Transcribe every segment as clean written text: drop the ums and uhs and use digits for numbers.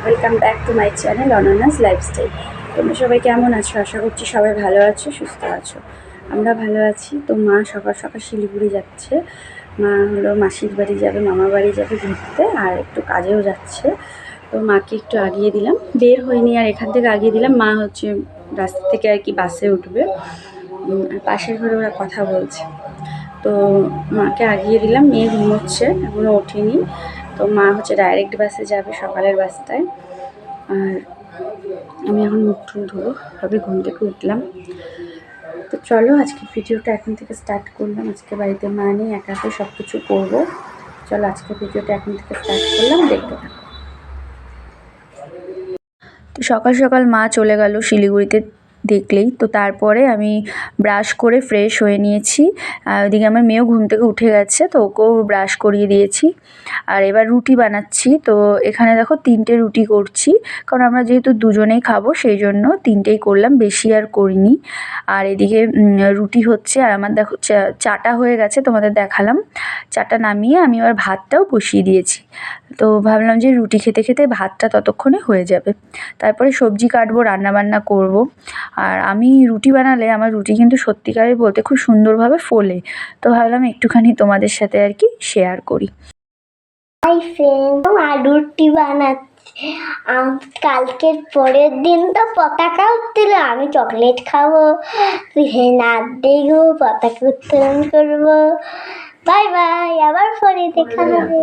Welcome back to my channel অনন্যাস lifestyle. তোমরা সবাই কেমন আছো? আশা করছি সবাই ভালো আছো, সুস্থ আছো। আমরা ভালো আছি। তো মা সকাল সকাল শিলিগুড়ি যাচ্ছে। মা হলো মাসির বাড়ি যাবে, মামার বাড়ি যাবে ঘুরতে, আর একটু কাজেও যাচ্ছে। তো মাকে একটু আগিয়ে দিলাম, বের হয়নি আর এখান থেকে আগিয়ে দিলাম। মা হচ্ছে রাস্তা থেকে আর কি বাসে উঠবে, আর পাশের ঘরে ওরা কথা বলছে। তো মাকে আগিয়ে দিলাম, মেয়ে ঘুমোচ্ছে, এখনও ওঠেনি। তো মা হচ্ছে ডাইরেক্ট বাসে যাবে, সকালের বাসটায়। আর আমি এখন মুখ টুক ধোবো, তবে ঘুম থেকে উঠলাম। তো চলো আজকে ভিডিওটা এখন থেকে স্টার্ট করলাম। আজকে বাড়িতে মা নেই, একা একাই সব কিছু করবো। চলো আজকে ভিডিওটা এখন থেকে স্টার্ট করলাম, দেখতে থাকো। তো সকাল সকাল মা চলে গেল শিলিগুড়িতে দেখলেই তো। তারপরে আমি ব্রাশ করে ফ্রেশ হয়ে নিয়েছি। ওইদিকে আমার মেয়েও ঘুম থেকে উঠে গেছে, তো ওকেও ব্রাশ করিয়ে দিয়েছি। আর এবার রুটি বানাচ্ছি। তো এখানে দেখো 3টে রুটি করছি, কারণ আমরা যেহেতু দুজনেই খাবো সেই জন্য 3টেই করলাম, বেশি আর করিনি। আর এদিকে রুটি হচ্ছে, আর আমার দেখো চাটা হয়ে গেছে, তোমাদের দেখালাম। চাটা নামিয়ে আমি এবার ভাতটাও বসিয়ে দিয়েছি। তো ভাবলাম যে রুটি খেতে খেতে ভাতটা ততক্ষণে হয়ে যাবে, তারপরে সবজি কাটবো, রান্নাবান্না করব। আর আমি রুটি বানালে আমার রুটি কিন্তু সত্যিকারের বলতে খুব সুন্দরভাবে ফোলে। তো ভাবলাম একটুখানি তোমাদের সাথে আর কি শেয়ার করি। হাই ফ্রেন্ড, রুটি বানাচ্ছি। কালকের পরের দিন তো পতাকা উত্তোলন, আমি চকলেট খাবো, নাচ দেখবো, পতাকা উত্তোলন করবো। বাই বাই, আবার পরে দেখা হবে।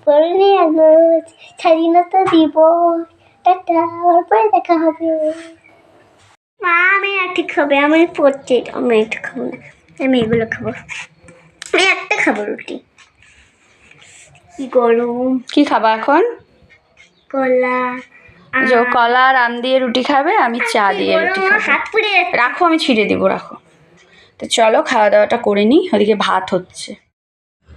15ই আগস্ট স্বাধীনতা দিবস, টাটা, আবার পরে দেখা হবে। মা আমি একটা খাবে, আমি পড়ছি, আমি একটা খাবো না, আমি এগুলো খাবো। আমি একটা খাবো রুটি। কি গরম। কি খাবা এখন? কলা। কলা আর আম দিয়ে রুটি খাবে, আমি চা দিয়ে রুটি খাবো। হাত পুড়ে রাখো, আমি ছিঁড়ে দিব, রাখো। তো চলো খাওয়া দাওয়াটা করে নিই, ওদিকে ভাত হচ্ছে।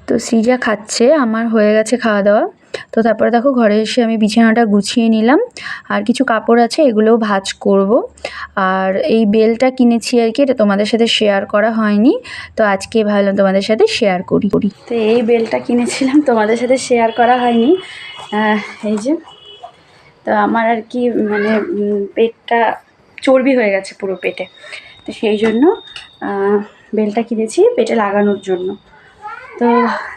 তো সৃজা খাচ্ছে, আমার হয়ে গেছে খাওয়া দাওয়া। তো তারপরে দেখো ঘরে এসে আমি বিছানাটা গুছিয়ে নিলাম, আর কিছু কাপড় আছে এগুলোও ভাঁজ করব। আর এই বেলটা কিনেছি আর কি, এটা তোমাদের সাথে শেয়ার করা হয়নি, তো আজকে ভাবলাম তোমাদের সাথে শেয়ার করি। তো এই বেলটা কিনেছিলাম, তোমাদের সাথে শেয়ার করা হয়নি। এই যে, তো আমার আর কি মানে পেটটা চর্বি হয়ে গেছে পুরো পেটে, তো সেই জন্য বেলটা কিনেছি পেটে লাগানোর জন্য। তো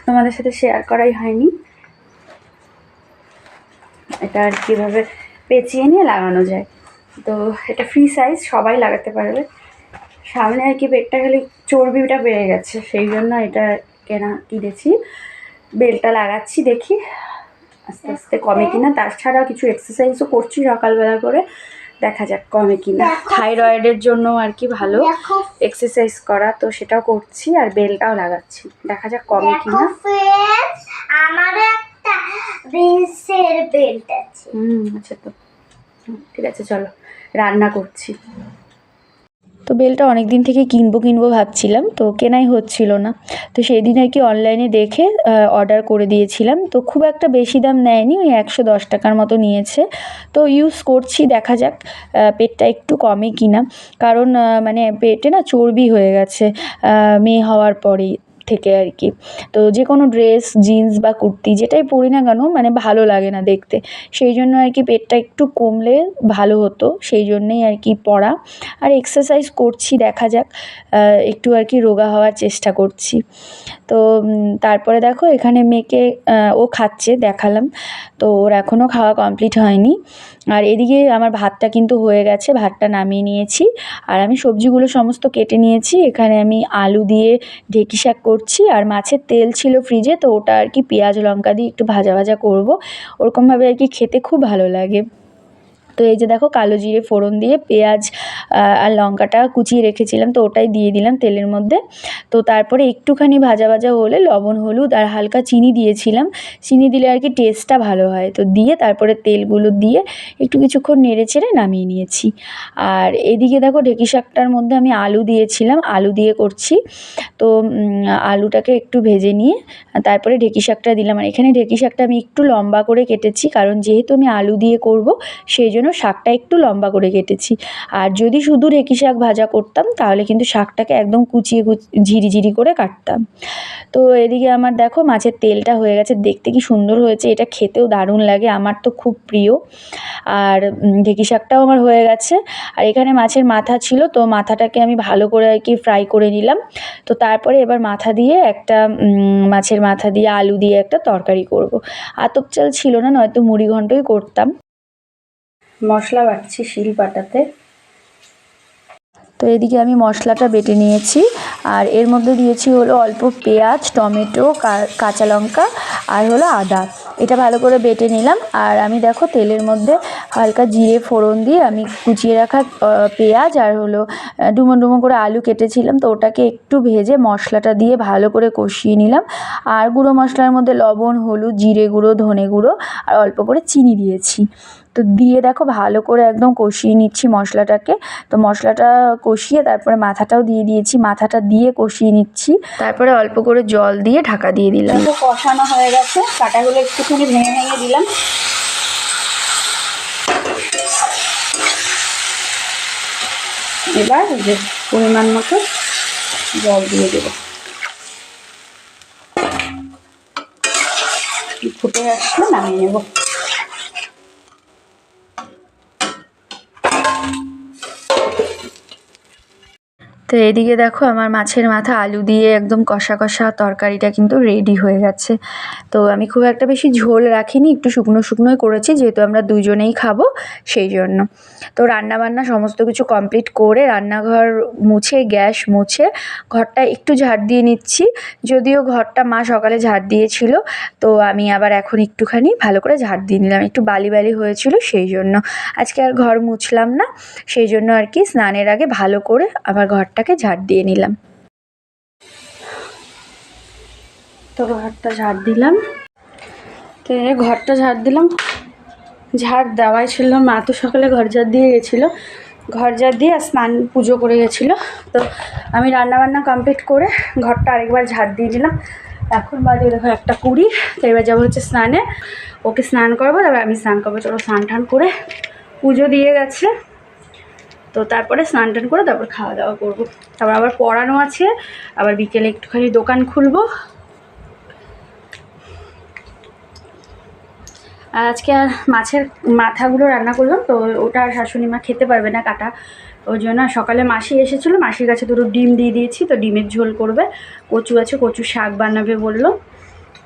তোমাদের সাথে শেয়ার করাই হয়নি। এটা আর কীভাবে পেঁচিয়ে নিয়ে লাগানো যায়। তো এটা ফ্রি সাইজ, সবাই লাগাতে পারবে। সামনে আর কি পেটটা খালি চর্বিটা বেড়ে গেছে, সেই জন্য এটা কিনেছি। বেলটা লাগাচ্ছি, দেখি আস্তে আস্তে কমে কিনা। তাছাড়া কিছু এক্সারসাইজও করছি সকালবেলা করে, দেখা যাক কমে কিনা। থাইরয়েডের জন্য আর কি ভালো এক্সারসাইজ করা, তো সেটাও করছি আর বেলটাও লাগাচ্ছি, দেখা যাক কমে কিনা। আমার একটা বেঞ্চের বেল্ট আছে। আচ্ছা, তো ঠিক আছে, চলো রান্না করছি। তো বেলটা অনেক দিন থেকে কিনবো ভাবছিলাম, তো কেনাই হচ্ছিল না। তো সেই দিন আর কি অনলাইনে দেখে অর্ডার করে দিয়েছিলাম। তো খুব একটা বেশি দাম নেয়নি, ওই 110 টাকার মতো নিয়েছে। তো ইউজ করছি, দেখা যাক পেটটা একটু কমে কিনা। কারণ মানে পেটে না চর্বি হয়ে গেছে মেয়ে হওয়ার পরেই থেকে আর কি। তো যে কোনো ড্রেস, জিন্স বা কুর্তি যেটাই পরি না কেন মানে ভালো লাগে না দেখতে, সেই জন্য আর কি পেটটা একটু কমলে ভালো হতো, সেই জন্যেই আর কি পরা। আর এক্সারসাইজ করছি, দেখা যাক একটু আর কি রোগা হওয়ার চেষ্টা করছি। তো তারপরে দেখো এখানে মেয়েকে ও খাচ্ছে, দেখালাম। তো ওর এখনও খাওয়া কমপ্লিট হয়নি। আর এদিকে আমার ভাতটা কিন্তু হয়ে গেছে, ভাতটা নামিয়ে নিয়েছি। আর আমি সবজিগুলো সমস্ত কেটে নিয়েছি। এখানে আমি আলু দিয়ে ঢেঁকি শাক করছি, আর মাছের তেল ছিল ফ্রিজে, তো ওটা আর কি পেঁয়াজ লঙ্কা দিয়ে একটু ভাজা ভাজা করব। ওরকমভাবে আর কি খেতে খুব ভালো লাগে। তো এই যে দেখো কালো জিরে ফোড়ন দিয়ে পেঁয়াজ আর লঙ্কাটা কুচিয়ে রেখেছিলাম, তো ওটাই দিয়ে দিলাম তেলের মধ্যে। তো তারপরে একটুখানি ভাজা ভাজা হলে লবণ হলুদ আর হালকা চিনি দিয়েছিলাম, চিনি দিলে আর কি টেস্টটা ভালো হয়। তো দিয়ে তারপরে তেলগুলো দিয়ে একটু কিছুক্ষণ নেড়ে চেড়ে নামিয়ে নিয়েছি। আর এদিকে দেখো ঢেঁকি শাকটার মধ্যে আমি আলু দিয়েছিলাম, আলু দিয়ে করছি। তো আলুটাকে একটু ভেজে নিয়ে তারপরে ঢেঁকি শাকটা দিলাম। আর এখানে ঢেঁকি শাকটা আমি একটু লম্বা করে কেটেছি, কারণ যেহেতু আমি আলু দিয়ে করব সেই জন্য শাকটা একটু লম্বা করে কেটেছি। আর যদি শুধু ঢেঁকি শাক ভাজা করতাম তাহলে কিন্তু শাকটাকে একদম কুচিয়ে ঝিরিঝিরি করে কাটতাম। তো এদিকে আমার দেখো মাছের তেলটা হয়ে গেছে, দেখতে কি সুন্দর হয়েছে, এটা খেতেও দারুণ লাগে, আমার তো খুব প্রিয়। আর ঢেঁকি শাকটাও আমার হয়ে গেছে। আর এখানে মাছের মাথা ছিল, তো মাথাটাকে আমি ভালো করে আর কি ফ্রাই করে নিলাম। তো তারপরে এবার মাথা দিয়ে একটা মাছের মাথা দিয়ে আলু দিয়ে একটা তরকারি করব। আতপ চাল ছিল না, নয়তো মুড়ি ঘন্টই করতাম। মশলা বাটছি শিল পাটাতে। তো এদিকে আমি মশলাটা বেটে নিয়েছি, আর এর মধ্যে দিয়েছি হলো অল্প পেঁয়াজ, টমেটো, কাঁচা লঙ্কা আর হলো আদা। এটা ভালো করে বেটে নিলাম। আর আমি দেখো তেলের মধ্যে হালকা জিরে ফোড়ন দিয়ে আমি কুচিয়ে রাখা পেঁয়াজ আর হলো ডুমো ডুমো করে আলু কেটেছিলাম, তো ওটাকে একটু ভেজে মশলাটা দিয়ে ভালো করে কষিয়ে নিলাম। আর গুঁড়ো মশলার মধ্যে লবণ, হলুদ, জিরে গুঁড়ো, ধনে গুঁড়ো আর অল্প করে চিনি দিয়েছি। তো দিয়ে দেখো ভালো করে একদম কষিয়ে নিচ্ছি মশলাটাকে। তো মশলাটা কষিয়ে তারপরে মাথাটাও দিয়ে দিয়েছি, মাথাটা দিয়ে কষিয়ে নিচ্ছি। তারপরে অল্প করে জল দিয়ে ঢাকা দিয়ে দিলাম। কষানো হয়ে গেছে, কাঁটাগুলো একটুখানি ভেঙে ভেঙে দিলাম। এবার যে পরিমাণ মতো জল দিয়ে দেবো, ফুটে আসলে নামিয়ে নেব। তো এদিকে দেখো আমার মাছের মাথা আলু দিয়ে একদম কষা কষা তরকারিটা কিন্তু রেডি হয়ে গেছে। তো আমি খুব একটা বেশি ঝোল রাখিনি, একটু শুকনো শুকনোই করেছি, যেহেতু আমরা দুজনেই খাবো সেই জন্য। তো রান্নাবান্না সমস্ত কিছু কমপ্লিট করে রান্নাঘর মুছে, গ্যাস মুছে, ঘরটা একটু ঝাড় দিয়ে নিচ্ছি। যদিও ঘরটা মা সকালে ঝাড় দিয়েছিল, তো আমি আবার এখন একটুখানি ভালো করে ঝাড় দিয়ে নিলাম, একটু বালি বালি হয়েছিল সেই জন্য। আজকে আর ঘর মুছলাম না, সেই জন্য আর কি স্নানের আগে ভালো করে আবার ঘরটাকে ঝাড় দিয়ে নিলাম। তো ঘরটা ঝাড় দিলাম, তো ঘরটা ঝাড় দিলাম, ঝাড় দেওয়াই ছিল। মা তো সকালে ঘর ঝাড় দিয়ে গেছিলো, ঘর ঝাড় দিয়ে স্নান পুজো করে গেছিলো। তো আমি রান্নাবান্না কমপ্লিট করে ঘরটা আরেকবার ঝাড় দিয়ে দিলাম। এখন বাজে দেখো 1:20। তো এবার যাবো হচ্ছে স্নানে, ওকে স্নান করবো, তারপর আমি স্নান করবো। চলো স্নান টান করে, পুজো দিয়ে গেছে, তো তারপরে স্নান টান করে তারপর খাওয়া দাওয়া করবো। তারপর আবার পড়ানো আছে, আবার বিকেলে একটুখানি দোকান খুলবো। আর আজকে আর মাছের মাথাগুলো রান্না করলাম, তো ওটা আর শাশুড়ি মা খেতে পারবে না কাটা, ওই জন্য সকালে মাসি এসেছিলো, মাসির কাছে দুটো ডিম দিয়ে দিয়েছি, তো ডিমের ঝোল করবে। কচু আছে, কচু শাক বানাবে বললো,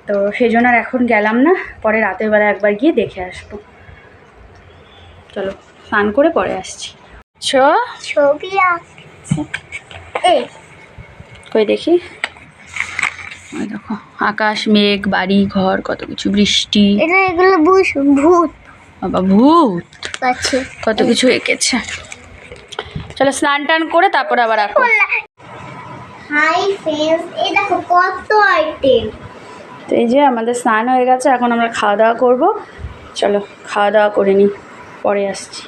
তো সেই জন্য আর এখন গেলাম না, পরে রাতের বেলা একবার গিয়ে দেখে আসবো। চলো স্নান করে পরে আসছি। ছবি আঁকছি, এই কই দেখি, ওই দেখো আকাশ, মেঘ, বাড়ি ঘর, কত কিছু, বৃষ্টি, এটা এগুলো ভূত, বাবা ভূত আছে, কত কিছু এঁকেছে। চলো স্নান টান করে তারপর আবার আঁকো। হাই ফ্রেন্ডস, এই দেখো কত আইটেম। তো এই যে আমাদের স্নান হয়ে গেছে, এখন আমরা খাওয়া দাওয়া করবো। চলো খাওয়া দাওয়া করে নিই, পরে আসছি।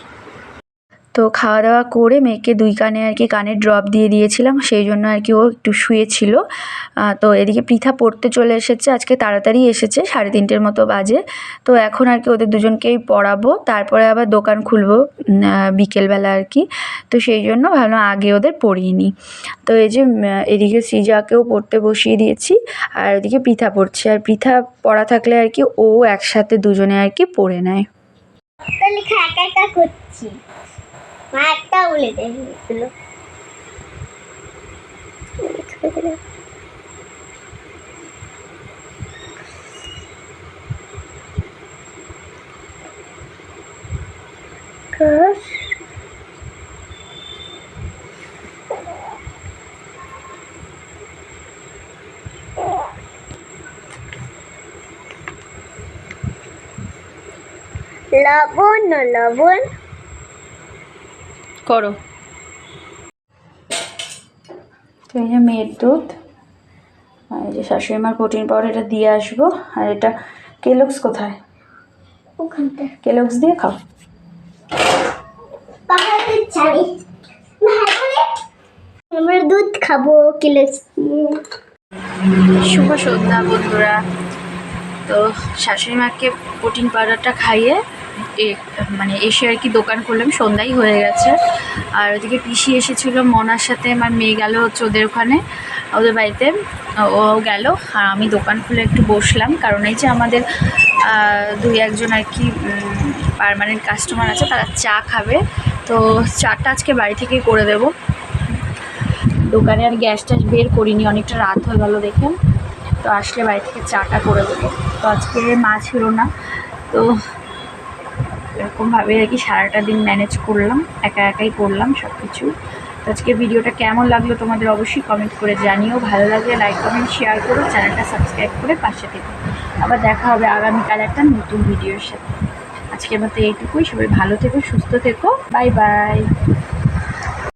তো খাওয়া দাওয়া করে মেয়েকে 2 কানে আর কি কানের ড্রপ দিয়ে দিয়েছিলাম, সেই জন্য আর কি ও একটু শুয়েছিল। তো এদিকে পৃথা পড়তে চলে এসেছে, আজকে তাড়াতাড়ি এসেছে, 3:30 মতো বাজে। তো এখন আর কি ওদের দুজনকেই পড়াবো, তারপরে আবার দোকান খুলবো বিকেলবেলা আর কি। তো সেই জন্য ভাবলাম আগে ওদের পড়িয়ে নিই। তো এই যে এদিকে সৃজাকেও পড়তে বসিয়ে দিয়েছি, আর এদিকে পৃথা পড়ছে। আর পৃথা পড়া থাকলে আর কি ও একসাথে দুজনে আর কি পড়ে নেয়। তাহলে একা একা করছি, মা একটা বলে দেয় এগুলো। লবণ লবণ করো। তো এই যে মেয়ের দুধ, আর এই যে শাশুড়ি মার প্রোটিন পাউডার, এটা দিয়ে আসবো। আর এটা কেলগস কোথায়? ওখানটা কেলগস দিয়ে খাও। পাহাড়ে ছাড়ি আমরা দুধ খাবো কিলো শুভ সন্ধ্যা বন্ধুরা। তো শাশুড়ি মাকে প্রোটিন পাউডারটা খাইয়ে মানে এসে আর কি দোকান করলাম, সন্ধ্যাই হয়ে গেছে। আর ওদিকে পিসি এসেছিল মনার সাথে, আমার মেয়ে গেল হচ্ছে ওদের ওখানে, ওদের বাড়িতে ও গেল, আর আমি দোকান খুলে একটু বসলাম। কারণ এই যে আমাদের দুই একজন আর কি পার্মানেন্ট কাস্টমার আছে, তারা চা খাবে, তো চাটা আজকে বাড়ি থেকেই করে দেবো। দোকানে আর গ্যাস ট্যাস বের করিনি, অনেকটা রাত হয়ে গেলো দেখে। তো আসলে বাড়ি থেকে চাটা করে দেবো। তো আজকে মা ছিল না, তো এরকমভাবে আর কি সারাটা দিন ম্যানেজ করলাম, একা একাই করলাম সব কিছু। তো আজকে ভিডিওটা কেমন লাগলো তোমাদের অবশ্যই কমেন্ট করে জানিও। ভালো লাগলে লাইক কমেন্ট শেয়ার করো, চ্যানেলটা সাবস্ক্রাইব করে পাশে থেকো। আবার দেখা হবে আগামীকাল একটা নতুন ভিডিওর সাথে। আজকের মতো এইটুকুই। সবাই ভালো থেকো, সুস্থ থেকো, বাই বাই।